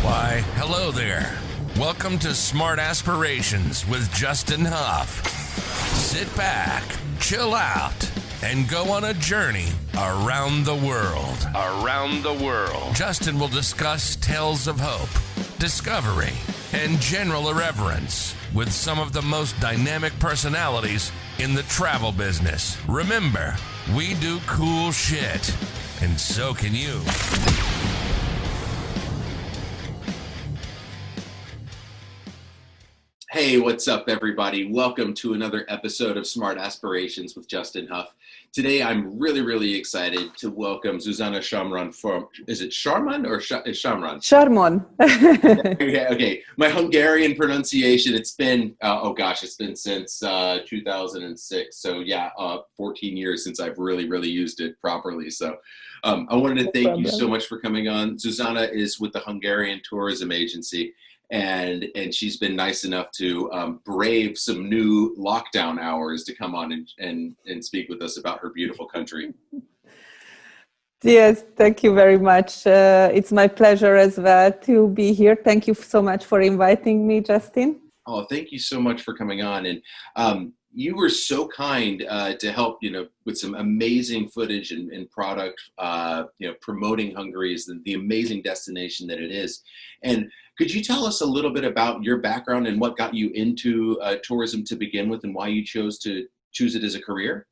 Why, hello there. Welcome to Smart Aspirations with Justin Huff. Sit back, chill out, and go on a journey around the world. Around the world. Justin will discuss tales of hope, discovery, and general irreverence with some of the most dynamic personalities in the travel business. Remember, we do cool shit, and so can you. Hey, what's up, everybody? Welcome to another episode of Smart Aspirations with Justin Huff. Today, I'm really excited to welcome Zsuzsanna Sarmon from, is it Sarmon or Sarmon? Sarmon. Okay. My Hungarian pronunciation, it's been since 2006. So yeah, 14 years since I've really used it properly. So I wanted to thank you so much for coming on. Zsuzsanna is with the Hungarian Tourism Agency. And she's been nice enough to brave some new lockdown hours to come on and speak with us about her beautiful country. Yes, thank you very much. It's my pleasure as well to be here. Thank you so much for inviting me, Justin. Oh, thank you so much for coming on. And you were so kind to help, with some amazing footage and product, promoting Hungary as the amazing destination that it is. And could you tell us a little bit about your background and what got you into tourism to begin with and why you chose it as a career?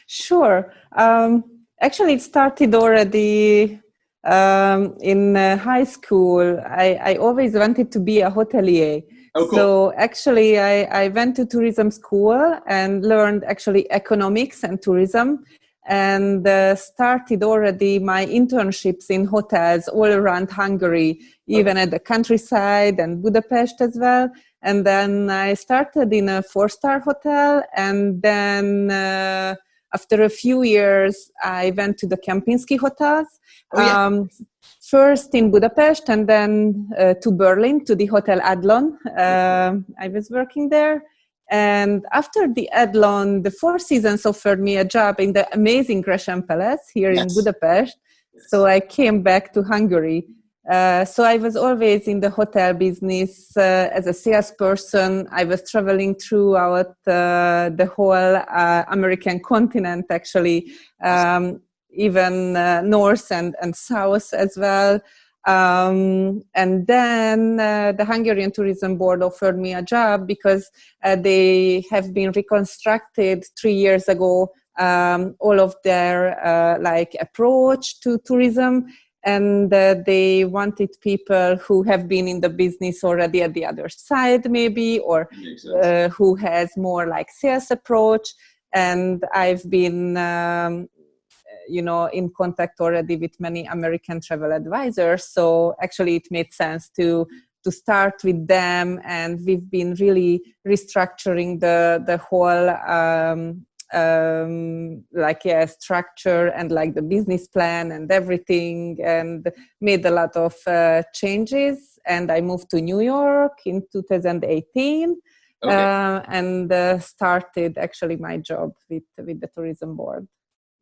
Sure. Actually, it started already in high school. I always wanted to be a hotelier. Oh, cool. So actually, I went to tourism school and learned actually economics and tourism, and started already my internships in hotels all around Hungary, even at the countryside and Budapest as well. And then I started in a 4-star hotel, and then after a few years, I went to the Kempinski hotels. Oh, yeah. First in Budapest and then to Berlin, to the Hotel Adlon. I was working there. And after the Adlon, the Four Seasons offered me a job in the amazing Gresham Palace here in Budapest. So I came back to Hungary. So I was always in the hotel business as a salesperson. I was traveling throughout the whole American continent, actually. Even north and south as well. And then the Hungarian Tourism Board offered me a job because they have been reconstructed 3 years ago, all of their approach to tourism. And they wanted people who have been in the business already at the other side, maybe, or who has more like sales approach. And I've been in contact already with many American travel advisors. So actually it made sense to start with them. And we've been really restructuring the whole structure and like the business plan and everything, and made a lot of changes. And I moved to New York in 2018 and started actually my job with the tourism board.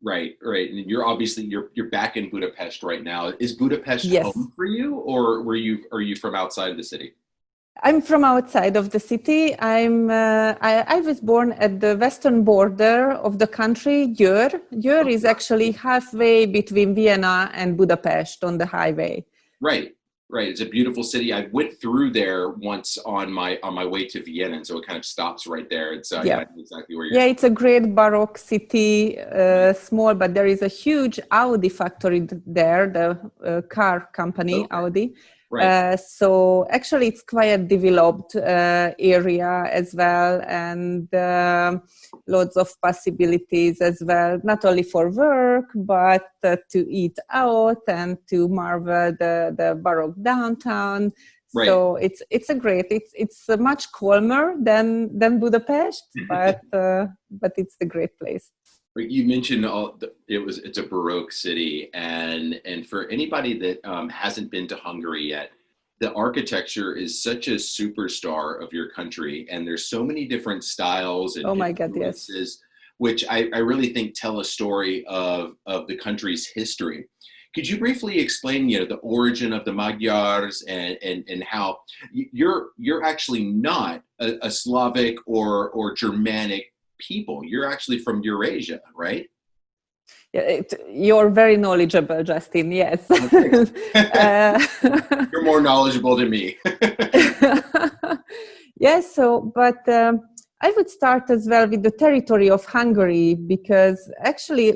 Right. And you're back in Budapest right now. Is Budapest Yes. home for you, or are you from outside of the city? I'm from outside of the city. I was born at the western border of the country, Győr. Győr is actually halfway between Vienna and Budapest on the highway. Right. It's a beautiful city. I went through there once on my way to Vienna, and so it kind of stops right there. It's I know exactly where you're. Yeah, it's a great Baroque city, small, but there is a huge Audi factory there, the car company, Audi. Right. So actually it's quite a developed area as well, and lots of possibilities as well, not only for work, but to eat out and to marvel the Baroque downtown. Right. So it's much calmer than Budapest, but it's a great place. You mentioned it's a Baroque city, and for anybody that hasn't been to Hungary yet, the architecture is such a superstar of your country, and there's so many different styles and influences, which I really think tell a story of the country's history. Could you briefly explain, the origin of the Magyars and how you're actually not a Slavic or Germanic people? You're actually from Eurasia, right? Yeah, you're very knowledgeable, Justin. Yes. You're more knowledgeable than me. Yes. So, but I would start as well with the territory of Hungary, because actually,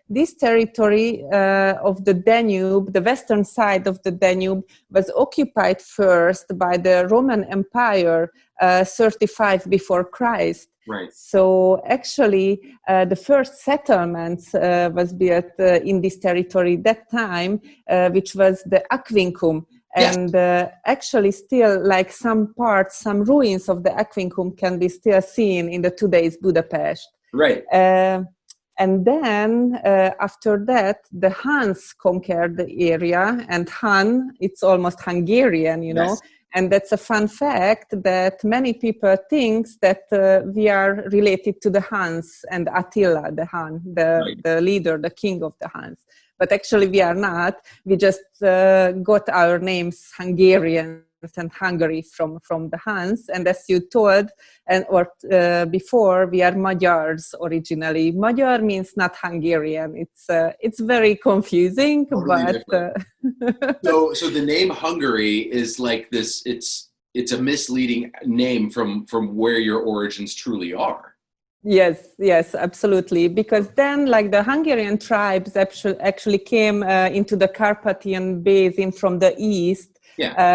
this territory of the Danube, the western side of the Danube, was occupied first by the Roman Empire, 35 before Christ. Right. So actually, the first settlements was built in this territory that time, which was the Aquincum. And actually still, some ruins of the Aquincum can be still seen in the today's Budapest. Right. And then after that, the Huns conquered the area, and Hun, it's almost Hungarian, you know. And that's a fun fact that many people think that we are related to the Huns and Attila, the Hun, the leader, the king of the Huns. But actually we are not. We just got our names Hungarians and Hungary from the Huns. And as you told, before, we are Magyars originally. Magyar means not Hungarian. It's very confusing, totally but so the name Hungary is like this. It's a misleading name from where your origins truly are. Yes, absolutely. Because then, the Hungarian tribes actually came into the Carpathian Basin from the east,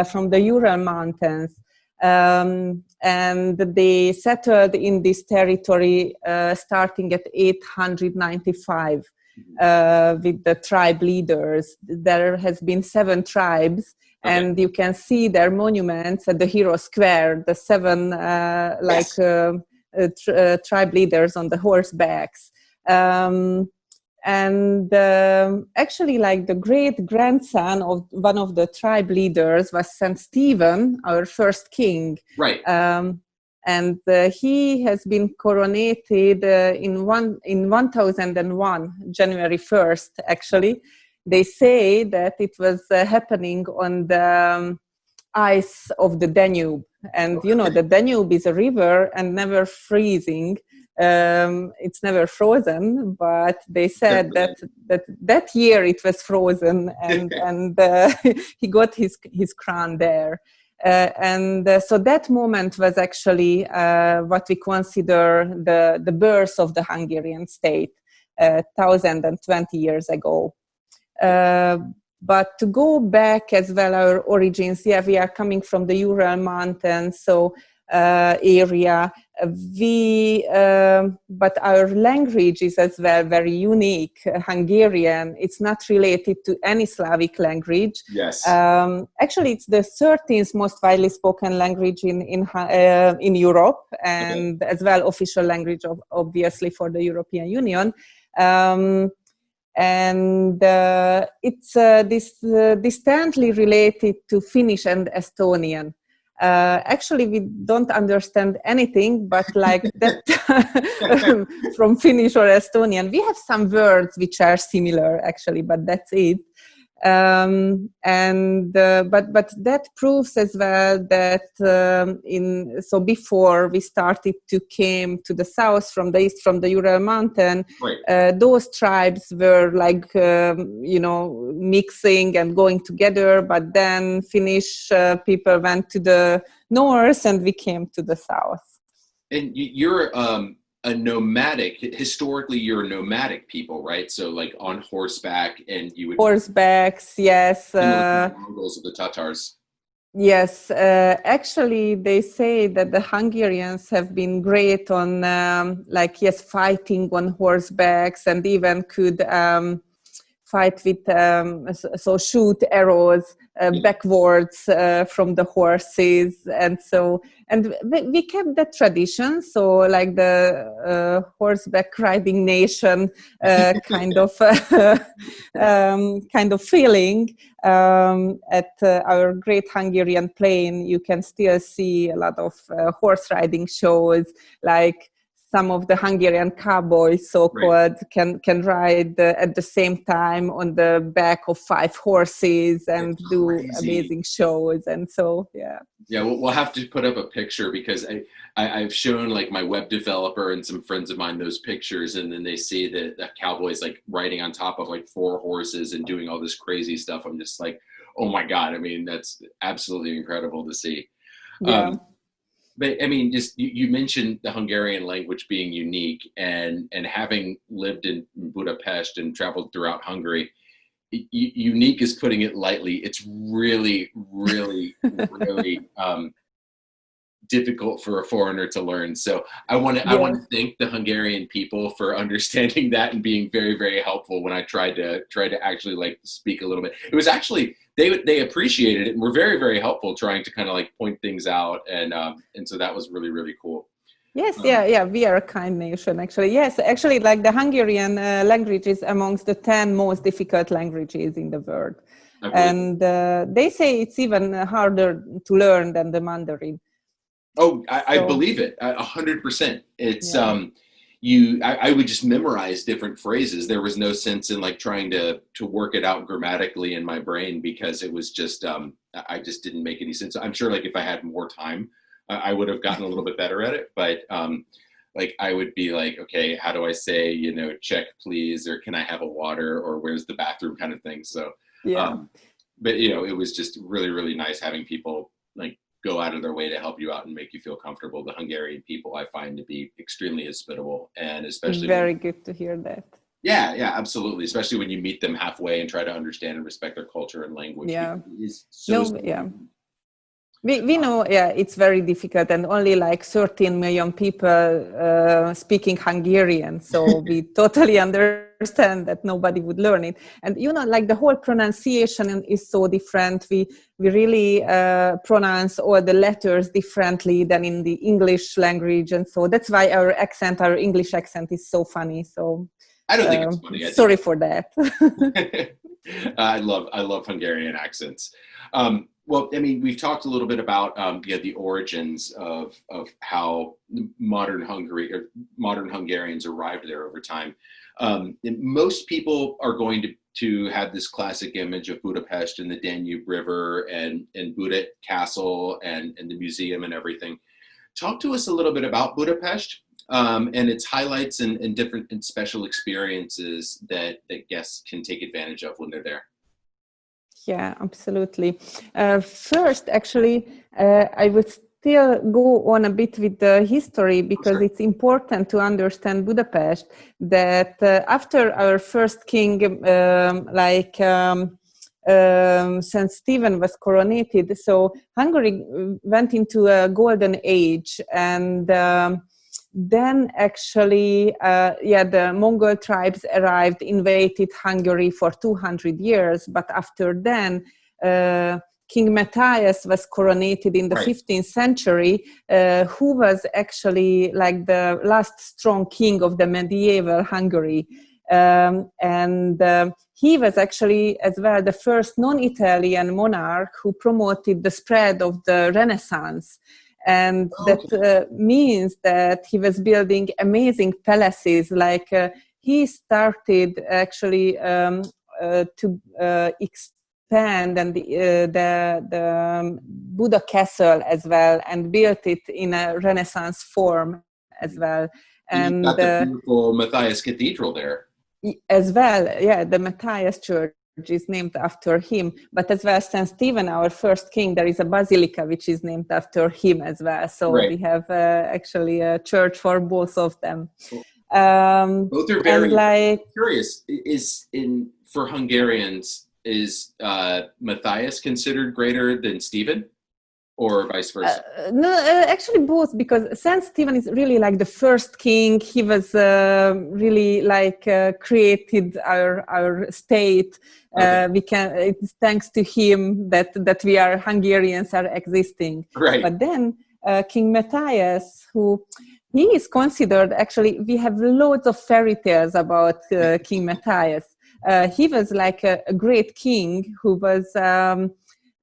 from the Ural Mountains. And they settled in this territory starting at 895 with the tribe leaders. There has been 7 tribes. Okay. And you can see their monuments at the Hero Square, the 7 tribe leaders on the horsebacks. Actually, the great grandson of one of the tribe leaders was Saint Stephen, our first king. Right. And he has been coronated in 1001, January 1st, actually. They say that it was happening on the ice of the Danube. And, the Danube is a river and never freezing. It's never frozen, but they said that year it was frozen, and he got his crown there. So that moment was actually what we consider the birth of the Hungarian state 1,020 years ago. But to go back as well, our origins, we are coming from the Ural Mountains, so area. But our language is as well very unique, Hungarian. It's not related to any Slavic language. Yes. Actually, it's the 13th most widely spoken language in Europe, and as well official language, obviously, for the European Union. It's distantly related to Finnish and Estonian. Actually, we don't understand anything, but that from Finnish or Estonian. We have some words which are similar, actually, but that's it. But that proves as well that so before we started to came to the south from the east, from the Ural Mountain, those tribes were mixing and going together, but then Finnish people went to the north and we came to the south. And you're historically you're a nomadic people, right? So on horseback, and you would... Horsebacks, yes. The Mongols of the Tatars. Yes, actually they say that the Hungarians have been great on fighting on horsebacks, and even could fight with, shoot arrows backwards from the horses. And we kept that tradition. So the horseback riding nation kind of feeling at our Great Hungarian Plain. You can still see a lot of horse riding shows, some of the Hungarian cowboys, so-called, can ride at the same time on the back of 5 horses and do amazing shows. And so, yeah. Yeah, we'll have to put up a picture, because I've shown like my web developer and some friends of mine those pictures, and then they see the cowboys like riding on top of like 4 horses and doing all this crazy stuff. I'm just like, oh my God. I mean, that's absolutely incredible to see. Yeah. But I mean, just you mentioned the Hungarian language being unique, and having lived in Budapest and traveled throughout Hungary, unique is putting it lightly. It's really, really, really difficult for a foreigner to learn. So I want to thank the Hungarian people for understanding that and being very, very helpful when I tried to actually like speak a little bit. It was actually they appreciated it and were very, very helpful, trying to kind of like point things out, and so that was really, really cool. Yes, we are a kind nation, actually. Yes, actually, like the Hungarian language is amongst the 10 most difficult languages in the world. And they say it's even harder to learn than the Mandarin. Oh, I believe it 100%. It's I would just memorize different phrases. There was no sense in like trying to work it out grammatically in my brain, because it was just I just didn't make any sense. I'm sure like if I had more time, I would have gotten a little bit better at it. But like I would be like, okay, how do I say, check please, or can I have a water, or where's the bathroom, kind of thing. So but it was just really, really nice having people like go out of their way to help you out and make you feel comfortable. The Hungarian people I find to be extremely hospitable, and especially very good to hear that. Yeah, absolutely. Especially when you meet them halfway and try to understand and respect their culture and language. Yeah. We We know, it's very difficult, and only like 13 million people speaking Hungarian. So we totally understand that nobody would learn it. And, like the whole pronunciation is so different. We really pronounce all the letters differently than in the English language. And so that's why our English accent is so funny. So I don't think it's funny. Sorry for that. I love Hungarian accents. Well, I mean, we've talked a little bit about the origins of how modern Hungarians arrived there over time. And most people are going to have this classic image of Budapest and the Danube River and Buda Castle and the museum and everything. Talk to us a little bit about Budapest and its highlights and different and special experiences that guests can take advantage of when they're there. Yeah, absolutely. First, actually, I would still go on a bit with the history, because it's important to understand Budapest, that after our first king, Saint Stephen was coronated, so Hungary went into a golden age, and then actually, the Mongol tribes arrived, invaded Hungary for 200 years. But after then, King Matthias was coronated in the 15th century, who was actually like the last strong king of the medieval Hungary. He was actually as well the first non-Italian monarch who promoted the spread of the Renaissance. And that means that he was building amazing palaces. Like he started actually to expand and the Buda Castle as well, and built it in a Renaissance form as well. And got the beautiful Matthias Cathedral there. As well, the Matthias Church is named after him, but as well, Saint Stephen, our first king, there is a basilica which is named after him as well. So we have actually a church for both of them. Cool. Both are very curious. For Hungarians, is Matthias considered greater than Stephen, or vice versa? No, actually both, because Saint Stephen is really like the first king. He was really like created our state. It's thanks to him that we are Hungarians are existing. Right. But then King Matthias, he is considered, actually, we have loads of fairy tales about King Matthias. He was like a great king who was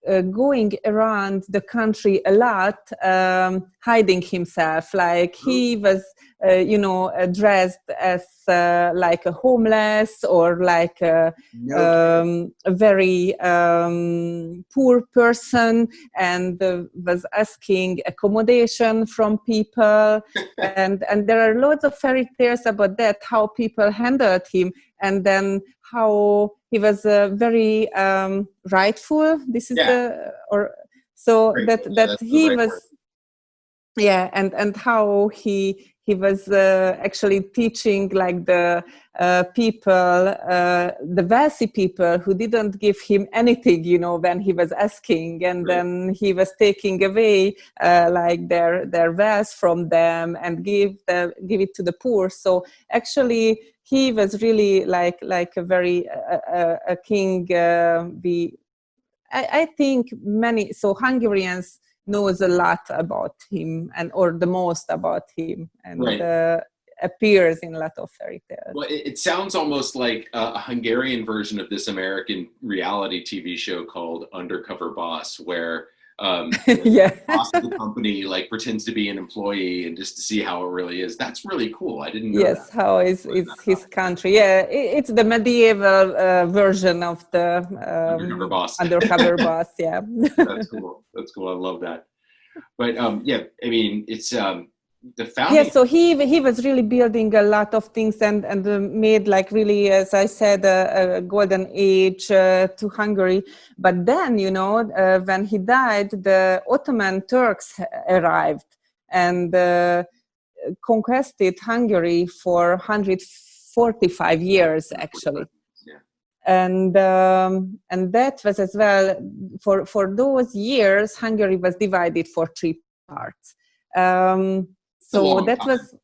going around the country a lot, hiding himself. Like he was, dressed as like a homeless or like a very poor person, and was asking accommodation from people. and there are lots of fairy tales about that, how people handled him, and then how he was very rightful. This is so Grateful. that That's the he right was. word. Yeah, and how he was actually teaching like the people, the wealthy people who didn't give him anything, when he was asking, and then he was taking away like their wealth from them and give it to the poor. So actually, he was really like a very a king. I think many Hungarians knows a lot about him, or the most about him, and appears in a lot of fairy tales. Well, it sounds almost like a Hungarian version of this American reality TV show called Undercover Boss, where the boss of the company like pretends to be an employee and just to see how it really is. That's really cool. I didn't know that. Yes, how is his country? Yeah, it's the medieval version of the Undercover Boss. Undercover Boss, yeah. That's cool. That's cool. I love that. But yeah, I mean, it's the founding. Yeah, so he was really building a lot of things and made like really, as I said, a golden age to Hungary. But then, when he died, the Ottoman Turks arrived and conquested Hungary for 145 years, actually. Yeah. And that was as well, for those years, Hungary was divided for 3 parts. So that was,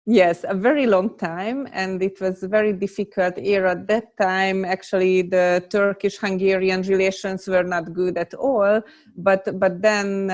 yes, a very long time, and it was a very difficult era at that time. Actually, the Turkish-Hungarian relations were not good at all. But then,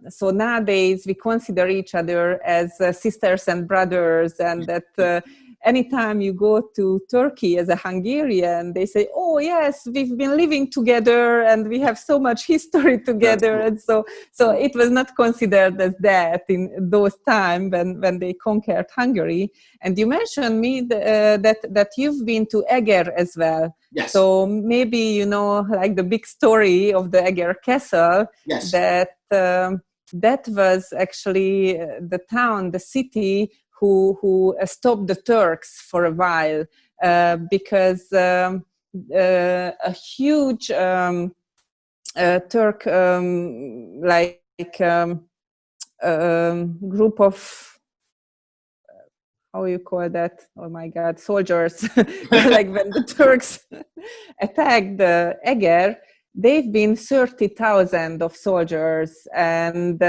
so nowadays we consider each other as sisters and brothers, and that anytime you go to Turkey as a Hungarian, they say, "Oh yes, we've been living together and we have so much history together." And so it was not considered as that in those times when they conquered Hungary. And you mentioned me that you've been to Eger as well. Yes. So maybe like the big story of the Eger Castle. Yes. That was actually the town, the city who stopped the Turks for a while because a huge Turk group of, how you call that? Oh my God, soldiers. Like when the Turks attacked the Eger, they've been 30,000 of soldiers, and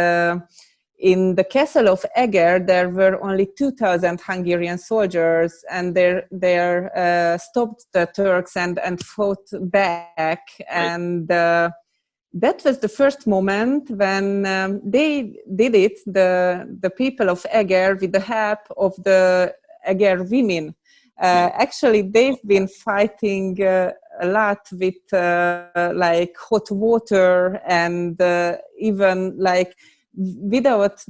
in the castle of Eger, there were only 2,000 Hungarian soldiers, and they stopped the Turks and fought back. Right. And that was the first moment when they did it, the people of Eger, with the help of the Eger women. Actually, they've been fighting a lot with like hot water, and even like without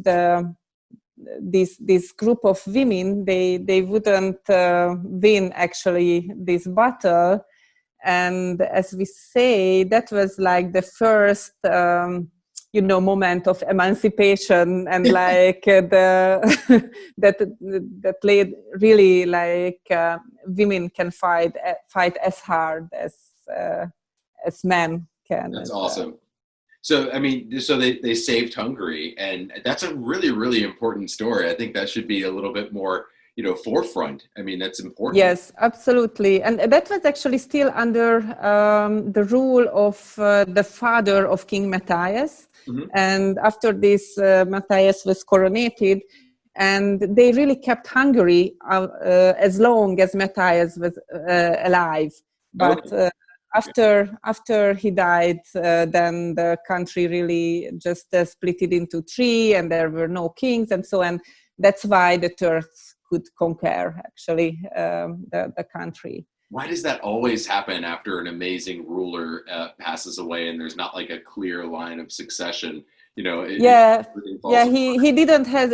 this group of women, they wouldn't win actually this battle. And as we say, that was like the first moment of emancipation, and like that laid really like women can fight as hard as men can. That's awesome. So, I mean, so they saved Hungary, and that's a really, really important story. I think that should be a little bit more, forefront. I mean, that's important. Yes, absolutely. And that was actually still under the rule of the father of King Matthias. Mm-hmm. And after this, Matthias was coronated, and they really kept Hungary as long as Matthias was alive. But after he died, then the country really just split it into 3, and there were no kings and so on. That's why the Turks could conquer actually the country. Why does that always happen after an amazing ruler passes away and there's not like a clear line of succession? You know, everything falls apart. He didn't have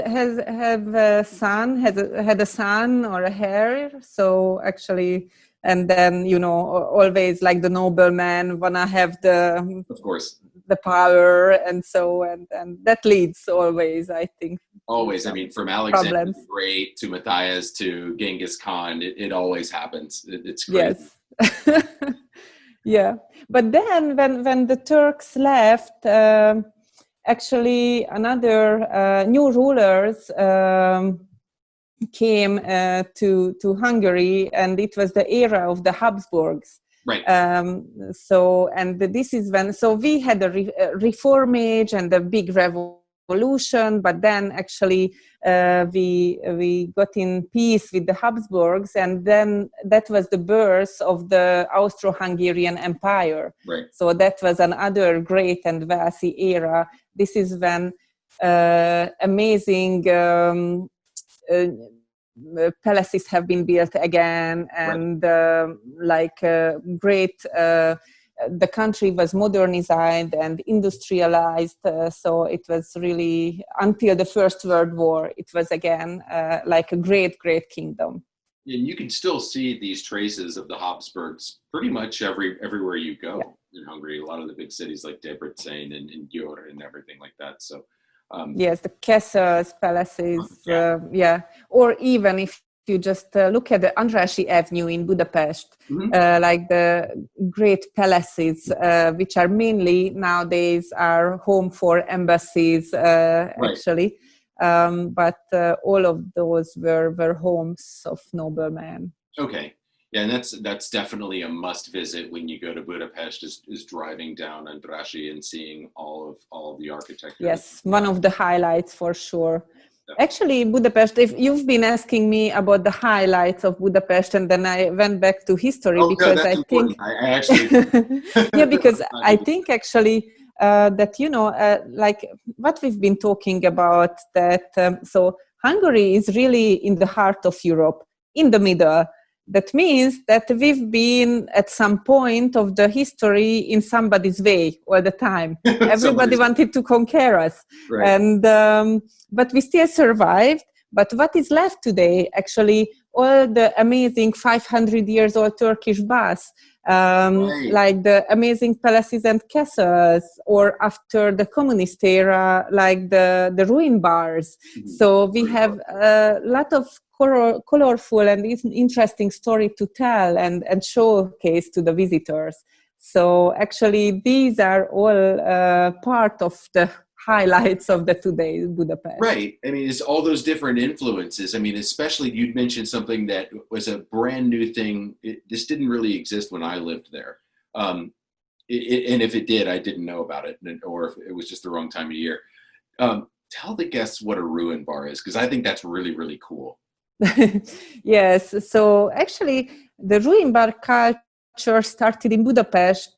a son, had a son or a heir. So actually, and then, you know, always like the nobleman wanna have of course, the power, and so and that leads always, I think. Always. I mean, from Alexander the Great to Matthias to Genghis Khan, it always happens. It's crazy. Yes. Yeah. But then when the Turks left, actually another new rulers came to Hungary, and it was the era of the Habsburgs. Right. So, and this is when, so we had a reform age and a big revolution, but then actually we got in peace with the Habsburgs, and then that was the birth of the Austro-Hungarian Empire. Right. So that was another great and wealthy era. This is when amazing palaces have been built again, and great. The country was modernized and industrialized, so it was really, until the First World War, it was again like a great kingdom. And you can still see these traces of the Habsburgs pretty much everywhere you go in Hungary. A lot of the big cities like Debrecen and Győr and everything like that. So yes, the castles, palaces, or even if you just look at the Andrássy Avenue in Budapest, like the great palaces, which are mainly nowadays are home for embassies, actually. But all of those were homes of noblemen. Okay. Yeah, and that's definitely a must visit when you go to Budapest, is driving down Andrássy and seeing all of the architecture. Yes, one of the highlights for sure. Actually, Budapest, if you've been asking me about the highlights of Budapest, and then I went back to history because I important. think I actually because I think actually that, you know, like what we've been talking about, that so Hungary is really in the heart of Europe, in the middle. That means that we've been at some point of the history in somebody's way all the time. Everybody wanted to conquer us. Right. And but we still survived. But what is left today, actually, all the amazing 500 years old Turkish baths, like the amazing palaces and castles, or after the communist era, like the ruin bars. So we have a lot of colorful and interesting story to tell and showcase to the visitors. So actually, these are all part of the highlights of the today Budapest. Right. I mean, it's all those different influences. I mean, especially you'd mentioned something that was a brand new thing. This didn't really exist when I lived there. And if it did, I didn't know about it, or if it was just the wrong time of year. Tell the guests what a ruin bar is, because I think that's really, really cool. Yes. So actually, the ruin bar culture started in Budapest.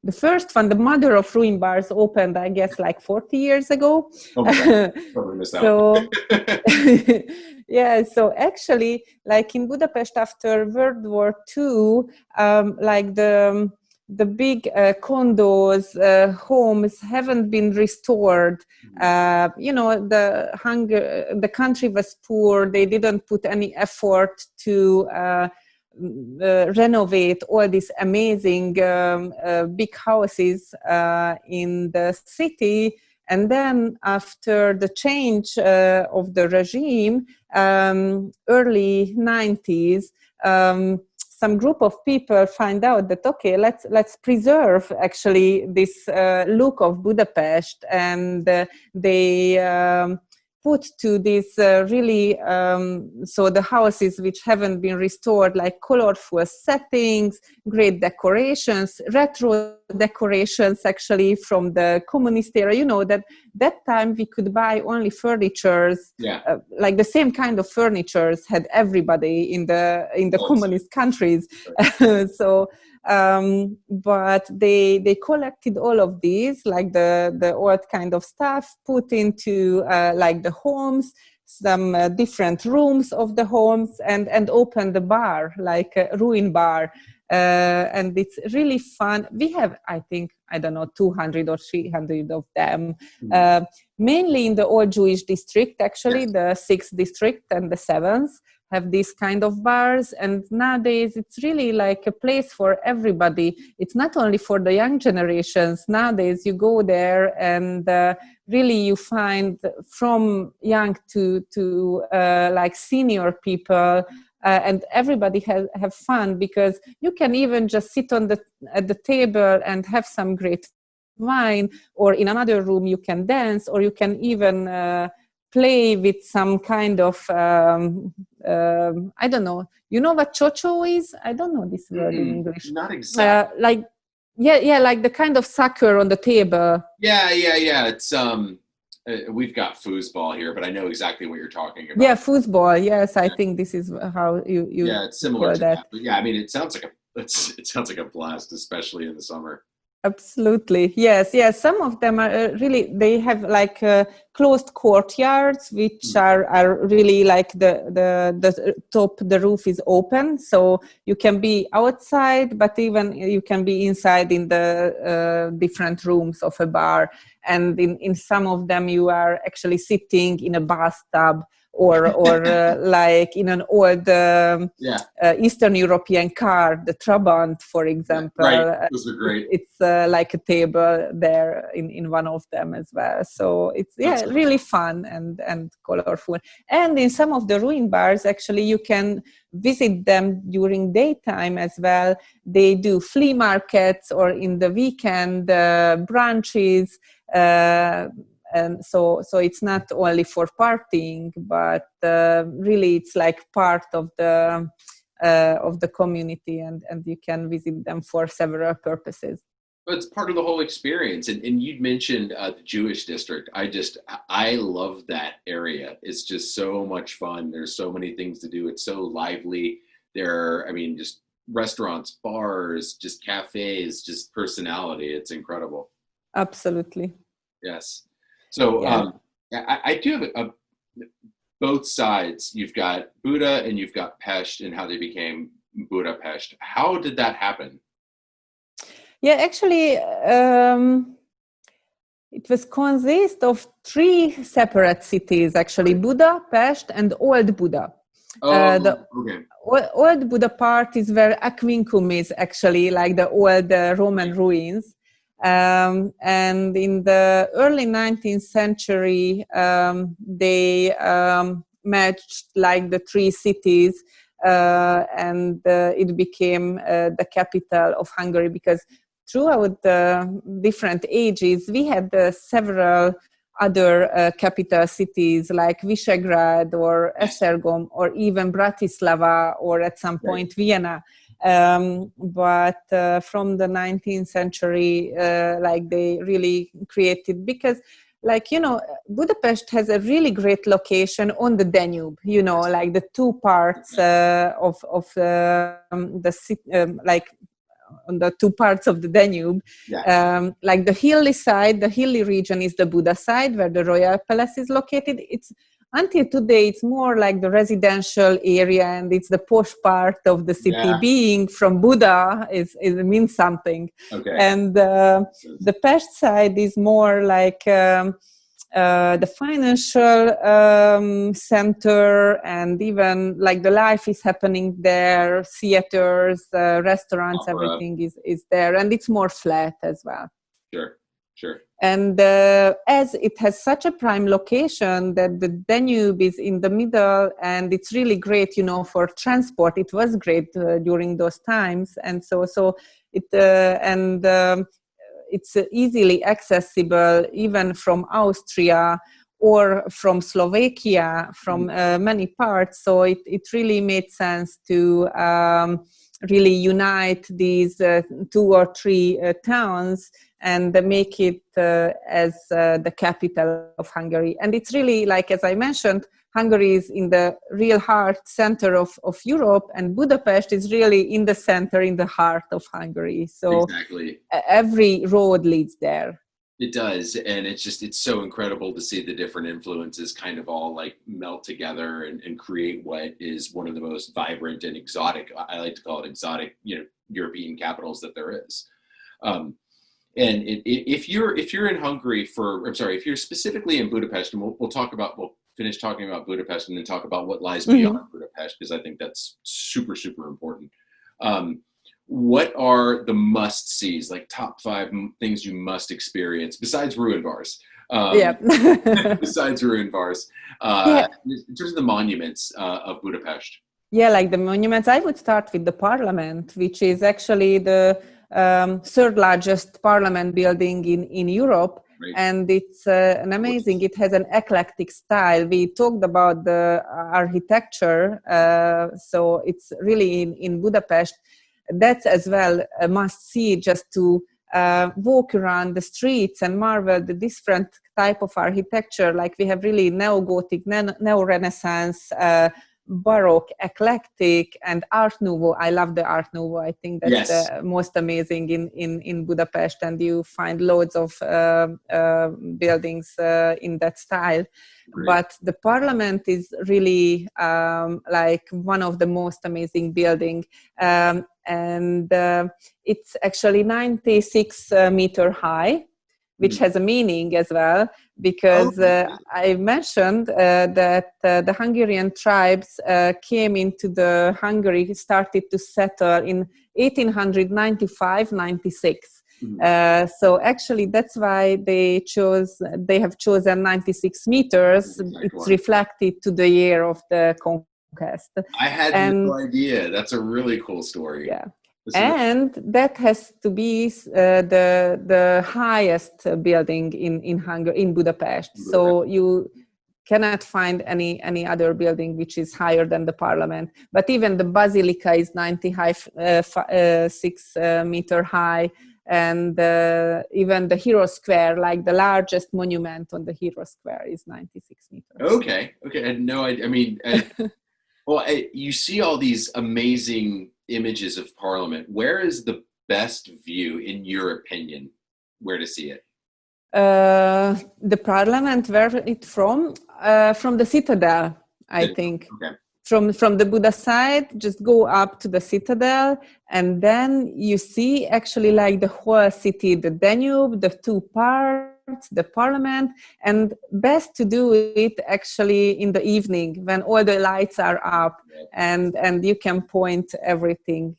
The first one, the mother of ruin bars, opened, I guess, like 40 years ago. Probably missed out. Yeah, so actually, like in Budapest after World War II, like the big condos, homes haven't been restored. You know, the country was poor. They didn't put any effort to renovate all these amazing big houses in the city. And then after the change of the regime, early 90s, some group of people find out that, okay, let's preserve actually this look of Budapest, and they put to this really, so the houses which haven't been restored, like colorful settings, great decorations, retro decorations actually from the communist era. You know, that time we could buy only furnitures, like the same kind of furnitures had everybody in the communist countries. So, but they collected all of these, like the old kind of stuff, put into like the homes. some different rooms of the homes and open the bar, like a ruin bar. And it's really fun. We have, I think, I don't know, 200 or 300 of them, mainly in the old Jewish district, actually, the 6th district and the 7th have these kind of bars. And nowadays it's really like a place for everybody. It's not only for the young generations. Nowadays you go there and really you find from young to like senior people, and everybody have fun, because you can even just sit at the table and have some great wine, or in another room you can dance, or you can even play with some kind of I don't know. You know what chocho is? I don't know this word in English. Not exactly. Like like the kind of soccer on the table. Yeah. It's we've got foosball here, but I know exactly what you're talking about. Yeah, foosball. Yes, I think this is how you. Yeah, it's similar to that. But yeah, I mean, it sounds like a blast, especially in the summer. Absolutely. Yes. Some of them are really, they have like closed courtyards, which are really like the top, the roof is open. So you can be outside, but even you can be inside in the different rooms of a bar. And in some of them, you are actually sitting in a bathtub, or like in an old Eastern European car, the Trabant, for example. Right, those are great. It's like a table there in one of them as well. So it's really fun and colorful. And in some of the ruin bars, actually, you can visit them during daytime as well. They do flea markets, or in the weekend brunches. And so it's not only for partying, but really it's like part of the community, and you can visit them for several purposes. But it's part of the whole experience. And you'd mentioned the Jewish district. I love that area. It's just so much fun. There's so many things to do. It's so lively. Just restaurants, bars, just cafes, just personality. It's incredible. Absolutely. Yes. So I do have both sides. You've got Buda and you've got Pest, and how they became Budapest. How did that happen? Yeah, actually, it was consist of 3 separate cities, actually, Buda, Pest, and Old Buda. Okay. Old Buda part is where Aquincum is, actually, like the old Roman ruins. And in the early 19th century, they matched like the 3 cities, and it became the capital of Hungary, because throughout the different ages, we had several other capital cities like Visegrad or Esztergom or even Bratislava, or at some point Vienna. But from the 19th century, like they really created, because Budapest has a really great location on the Danube, like the 2 parts of the city, like on the 2 parts of the Danube. Like the hilly region is the Buda side, where the royal palace is located. Until today, it's more like the residential area, and it's the posh part of the city. Being from Buda means something. Okay. And the Pest side is more like the financial center, and even like the life is happening there, theaters, restaurants, everything is there, and it's more flat as well. Sure. And as it has such a prime location that the Danube is in the middle, and it's really great, for transport. It was great during those times, and so it it's easily accessible even from Austria or from Slovakia, from many parts. So it really made sense to really unite these 2 or 3 towns and make it as the capital of Hungary. And it's really, like, as I mentioned, Hungary is in the real center of Europe, and Budapest is really in the center, in the heart of Hungary. So exactly. Every road leads there. It does, and it's so incredible to see the different influences kind of all like melt together and create what is one of the most vibrant and exotic. I like to call it exotic, European capitals that there is. And if you're in Hungary if you're specifically in Budapest, and we'll finish talking about Budapest and then talk about what lies beyond Budapest, because I think that's super, super important. What are the must-sees, like top 5 things you must experience besides ruin bars? Besides ruin bars, in terms of the monuments of Budapest. Yeah, like the monuments, I would start with the parliament, which is actually the third largest parliament building in Europe. Right. And it's an amazing, it has an eclectic style. We talked about the architecture, so it's really in Budapest. That's as well a must-see, just to walk around the streets and marvel the different type of architecture. Like we have really neo-Gothic, neo-Renaissance, Baroque, eclectic, and Art Nouveau. I love the Art Nouveau. I think that's the most amazing in Budapest, and you find loads of buildings in that style. Great. But the parliament is really like one of the most amazing buildings. And it's actually 96 meter high, which has a meaning as well, because I mentioned that the Hungarian tribes came into the Hungary, started to settle in 1895-96. So actually that's why they have chosen 96 meters. It's reflected to the year of the conquest. I had no idea. That's a really cool story. Yeah. And that has to be the highest building in Hungary, in Budapest. So you cannot find any other building which is higher than the parliament. But even the basilica is 96 meter high. And even the Hero Square, like the largest monument on the Hero Square, is 96 meters. Okay. I had no idea. I mean, you see all these amazing images of Parliament. Where is the best view, in your opinion, where to see it? The Parliament, where it from? From the Citadel, I think. Okay. From the Buda side, just go up to the Citadel, and then you see actually like the whole city, the Danube, the 2 parts, the Parliament, and best to do it actually in the evening when all the lights are up, and you can point everything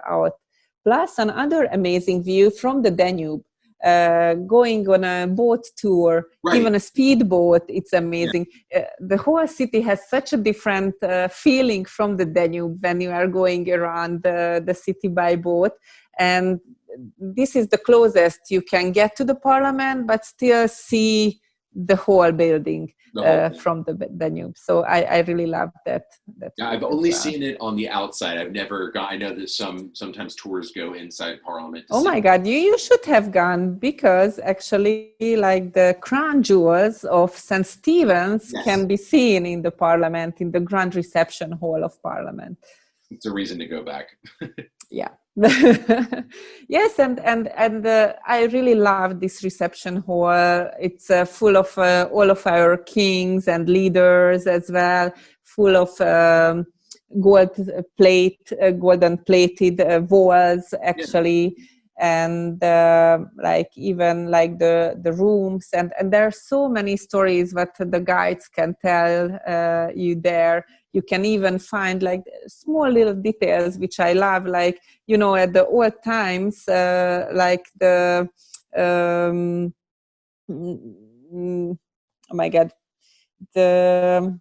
out. Plus another amazing view from the Danube. Going on a boat tour, even a speedboat, it's amazing. The whole city has such a different feeling from the Danube when you are going around the city by boat. And this is the closest you can get to the parliament, but still see the whole building from the Danube. So I really love that. I've only seen it on the outside. I've never gone. I know that sometimes tours go inside Parliament. Oh my God, you should have gone, because actually like the crown jewels of St. Stephen's can be seen in the Parliament, in the Grand Reception Hall of Parliament. It's a reason to go back. Yeah. Yes, and I really love this reception hall. It's full of all of our kings and leaders as well, full of golden plated walls actually. And like even like the rooms, and there are so many stories what the guides can tell you there. You can even find like small little details which I love, like at the old times, like the oh my God, the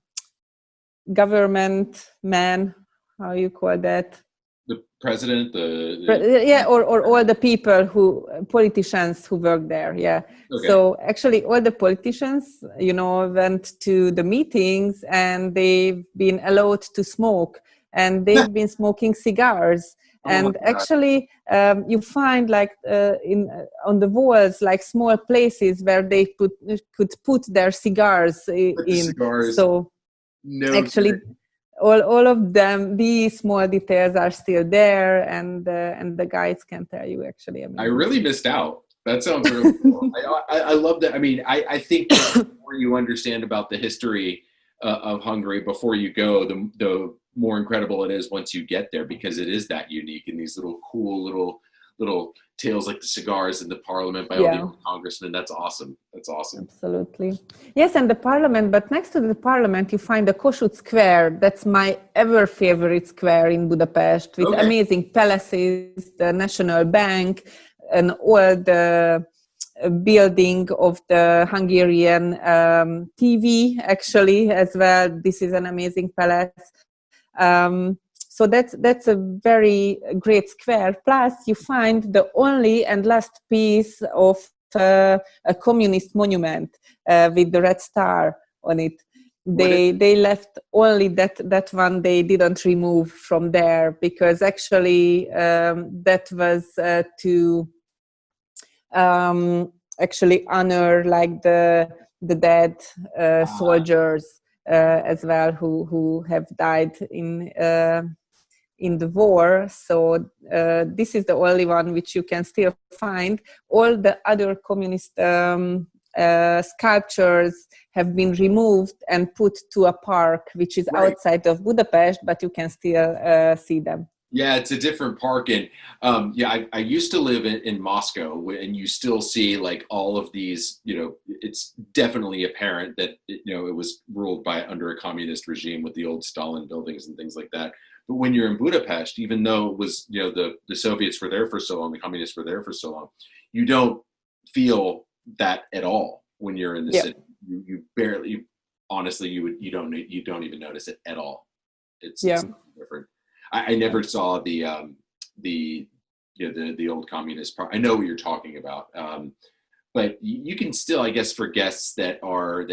government man, how you call that? The president, or all the people politicians who work there. Yeah. Okay. So actually all the politicians, went to the meetings and they've been allowed to smoke, and they've been smoking cigars. And actually you find like on the walls, like small places where they could put their cigars in. So actually all of them, these small details are still there, and the guides can tell you actually. I really missed out. That sounds really cool. I love that. I mean, I think the more you understand about the history of Hungary before you go, the more incredible it is once you get there, because it is that unique, and these little cool little tales like the cigars in the parliament by all the old congressmen. That's awesome. That's awesome. Absolutely. Yes, and the parliament, but next to the parliament, you find the Kossuth Square. That's my ever favorite square in Budapest, with amazing palaces, the National Bank, and all the building of the Hungarian TV, actually, as well. This is an amazing palace. So that's a very great square. Plus, you find the only and last piece of a communist monument with the red star on it. They left only that one. They didn't remove from there, because actually that was to actually honor like the dead soldiers as well who have died in the war. So this is the only one which you can still find. All the other communist sculptures have been removed and put to a park, which is outside of Budapest, but you can still see them. Yeah, it's a different park. And I used to live in Moscow, and you still see like all of these, it's definitely apparent that, it was ruled by under a communist regime with the old Stalin buildings and things like that. But when you're in Budapest, even though it was, the Soviets were there for so long, the communists were there for so long, you don't feel that at all when you're in the city. You barely, honestly, you don't even notice it at all. It's different. I never saw the old communist part. I know what you're talking about, but you can still, I guess, for guests that are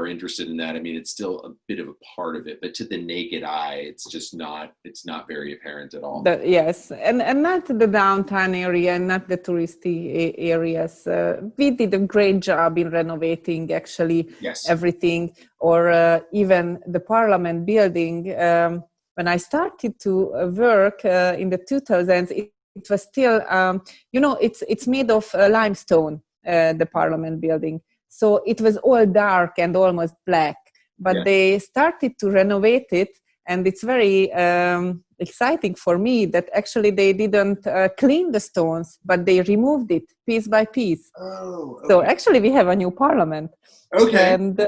interested in that. I mean, it's still a bit of a part of it, but to the naked eye, it's not very apparent at all. Yes, and not the downtown area, not the touristy areas. We did a great job in renovating actually everything, or even the Parliament building. When I started to work in the 2000s, it was still, it's made of limestone, the Parliament building. So it was all dark and almost black. But they started to renovate it, and it's very exciting for me that actually they didn't clean the stones, but they removed it piece by piece. Oh, okay. So actually we have a new Parliament. Okay. And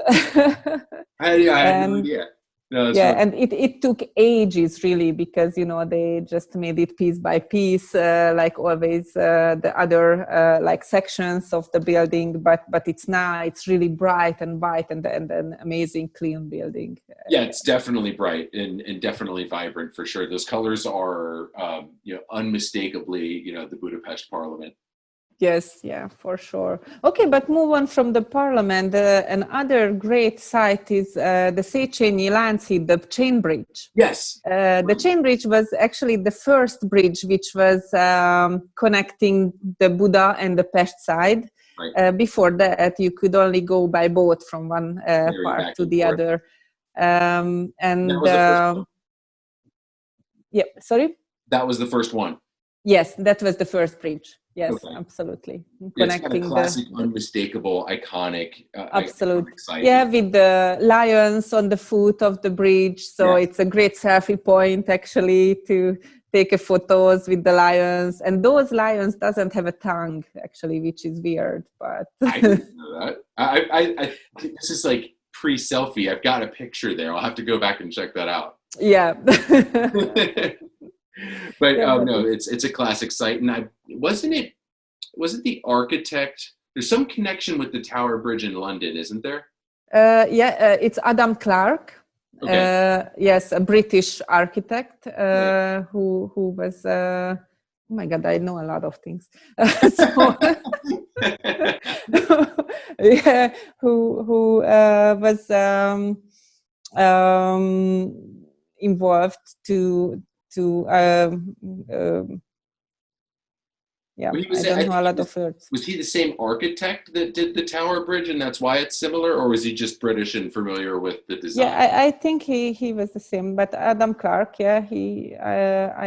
I had no idea. No, and it took ages really, because they just made it piece by piece, like always the other like sections of the building, but it's really bright and white, and an amazing clean building. Yeah, it's definitely bright and definitely vibrant for sure. Those colors are unmistakably the Budapest Parliament. Yes, yeah, for sure. Okay, but move on from the Parliament. Another great site is the Széchenyi Lánchíd, the chain bridge. Yes. The chain bridge was actually the first bridge which was connecting the Buda and the Pest side. Right. Before that, you could only go by boat from one part to the other. And that was the first one. Yeah, sorry? That was the first one. Yes, that was the first bridge. Yes, absolutely. Connecting it's kind of classic, unmistakable, iconic. Absolutely. Iconic with the lions on the foot of the bridge. So it's a great selfie point actually to take a photos with the lions. And those lions doesn't have a tongue actually, which is weird. But I didn't know that. I think this is like pre-selfie. I've got a picture there. I'll have to go back and check that out. Yeah. But no, it's a classic site, and wasn't the architect? There's some connection with the Tower Bridge in London, isn't there? It's Adam Clarke. Okay. Yes, a British architect who was. Oh my God, I know a lot of things. Who was involved to Yeah, But he was, I don't know a lot of words. was he the same architect that did the Tower Bridge, and that's why it's similar, or was he just British and familiar with the design? Yeah, I think he was the same. But Adam Clarke, yeah,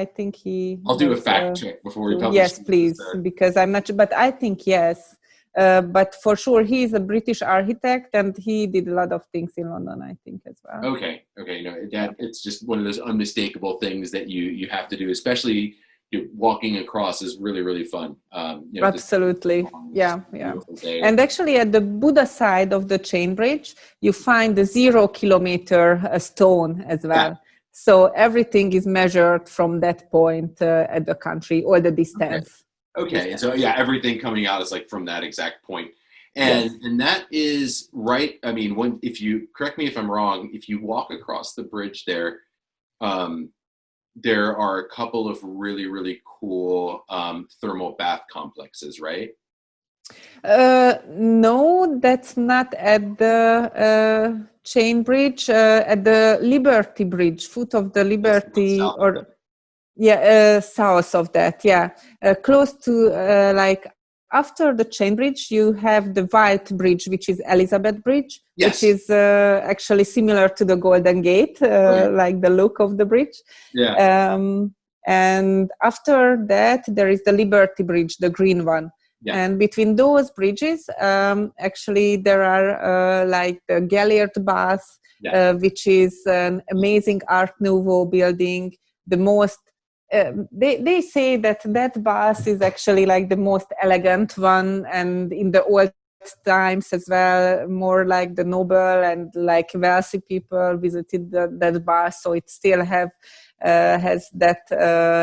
I think he. I'll do a fact check before we publish. Yes, please, because I'm not sure, but I think yes. But for sure, he is a British architect, and he did a lot of things in London, I think, as well. Okay. No, it's just one of those unmistakable things that you have to do, especially walking across is really, really fun. Absolutely, yeah. And actually, at the Buda side of the chain bridge, you find the 0 kilometer stone as well. Yeah. So everything is measured from that point at the country, or the distance. Okay. So yeah, everything coming out is like from that exact point. And that is right. I mean, if you correct me if I'm wrong, if you walk across the bridge there, there are a couple of really, really cool thermal bath complexes, right? No, that's not at the chain bridge. At the Liberty Bridge, foot of the Liberty, south of that. Yeah, close to after the chain bridge, you have the White Bridge, which is Elizabeth Bridge, which is actually similar to the Golden Gate, like the look of the bridge. Yeah. And after that, there is the Liberty Bridge, the green one. Yeah. And between those bridges, actually, there are like the Gellert Bath, which is an amazing Art Nouveau building, the most. They say that bath is actually like the most elegant one, and in the old times as well, more like the noble and like wealthy people visited that bath, so it still has that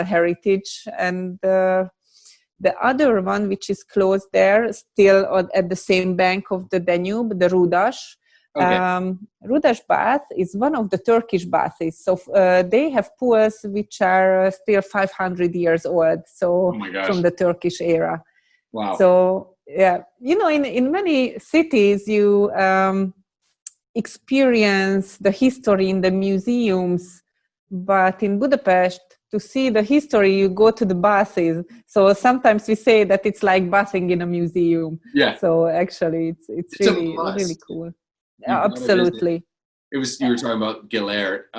heritage. And the other one, which is close there, still at the same bank of the Danube, the Rudas. Rudas bath is one of the Turkish baths. So they have pools which are still 500 years old. So from the Turkish era. Wow. So yeah, in many cities you experience the history in the museums, but in Budapest, to see the history, you go to the baths. So sometimes we say that it's like bathing in a museum. Yeah. So actually, it's really really cool. Absolutely. You were talking about Gellert.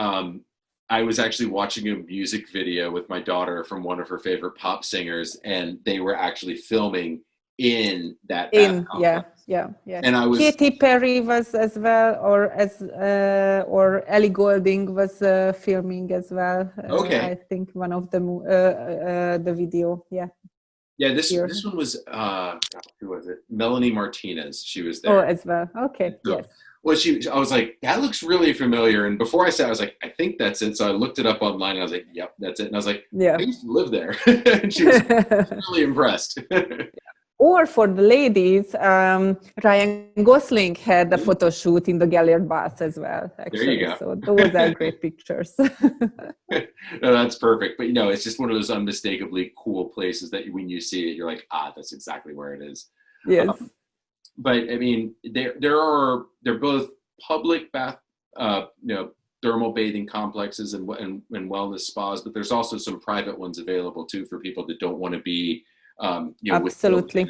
I was actually watching a music video with my daughter from one of her favorite pop singers, and they were actually filming in that bath complex. Yeah. And I was Katy Perry was as well, or Ellie Goulding was filming as well. I think one of the video. Yeah. Yeah, this one was who was it? Melanie Martinez. She was there. Oh, as well. Okay. So, yes. Well, I was like, that looks really familiar. And before I said, I was like, I think that's it. So I looked it up online, and I was like, yep, that's it. And I was like, I used to live there. And she was really impressed. Or for the ladies, Ryan Gosling had a photo shoot in the Gellert Bath as well. Actually. There you go. So those are great pictures. No, that's perfect. But it's just one of those unmistakably cool places that when you see it, you're like, that's exactly where it is. Yes. But I mean, they're both public bath, thermal bathing complexes and wellness spas, but there's also some private ones available too for people that don't want to be. Absolutely.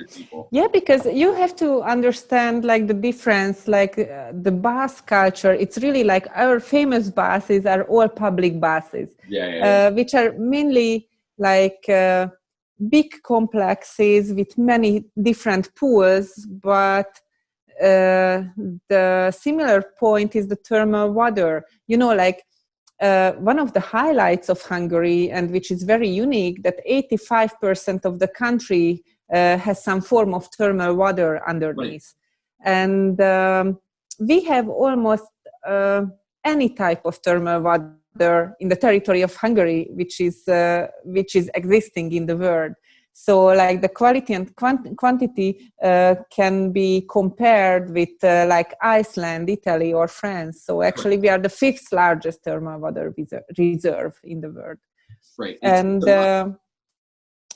Yeah, because you have to understand like the difference, like the bath culture. It's really like our famous baths are all public baths, which are mainly like big complexes with many different pools, but the similar point is the thermal water. One of the highlights of Hungary, and which is very unique, that 85% of the country has some form of thermal water underneath. Right. And we have almost any type of thermal water in the territory of Hungary, which is existing in the world. So like the quality and quantity can be compared with like Iceland, Italy, or France. So actually we are the 5th largest thermal water reserve in the world. Right. And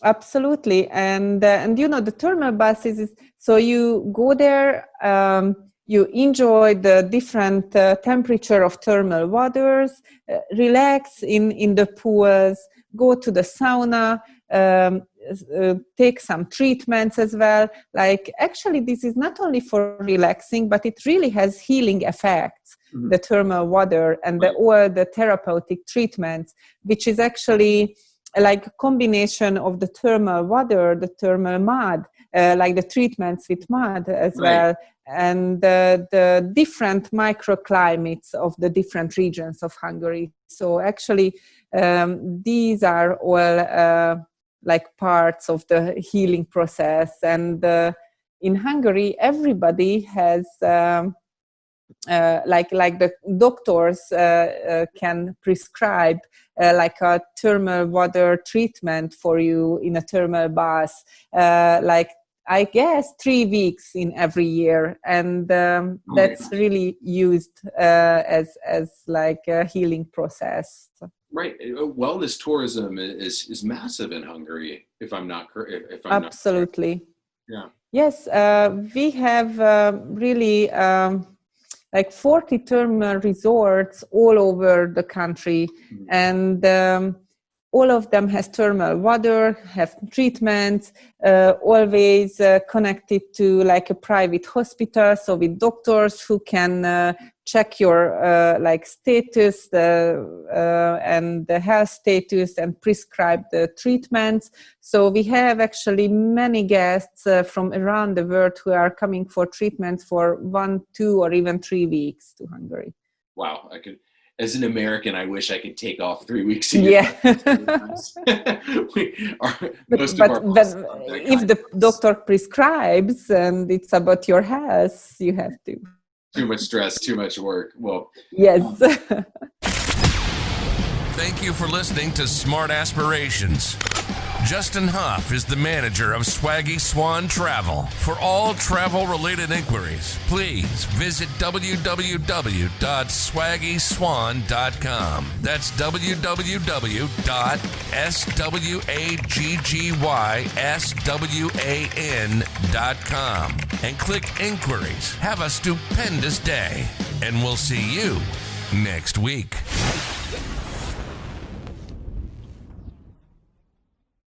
absolutely. And the thermal baths so you go there, you enjoy the different temperature of thermal waters, relax in the pools, go to the sauna, take some treatments as well. Like, actually, this is not only for relaxing, but it really has healing effects, the thermal water and all the therapeutic treatments, which is actually like a combination of the thermal water, the thermal mud, like the treatments with mud as well, and the different microclimates of the different regions of Hungary. So actually, these are all like parts of the healing process. And in Hungary, everybody has like the doctors can prescribe like a thermal water treatment for you in a thermal bath, like I guess 3 weeks in every year, and that's really used as like a healing process. Right, wellness tourism is massive in Hungary. If I'm not correct, Absolutely. Yeah. Yes, we have really like 40 thermal resorts all over the country, and all of them has thermal water, have treatments, always connected to like a private hospital, so with doctors who can check your like status and the health status and prescribe the treatments. So we have actually many guests from around the world who are coming for treatments for 1, 2, or even 3 weeks to Hungary. Wow, I could. As an American, I wish I could take off 3 weeks a year. Yeah. But if the doctor prescribes and it's about your health, you have to. Too much stress, too much work. Well, yes. Thank you for listening to Smart Aspirations. Justin Huff is the manager of Swaggy Swan Travel. For all travel-related inquiries, please visit www.swaggyswan.com. That's www.swaggyswan.com. And click inquiries. Have a stupendous day, and we'll see you next week.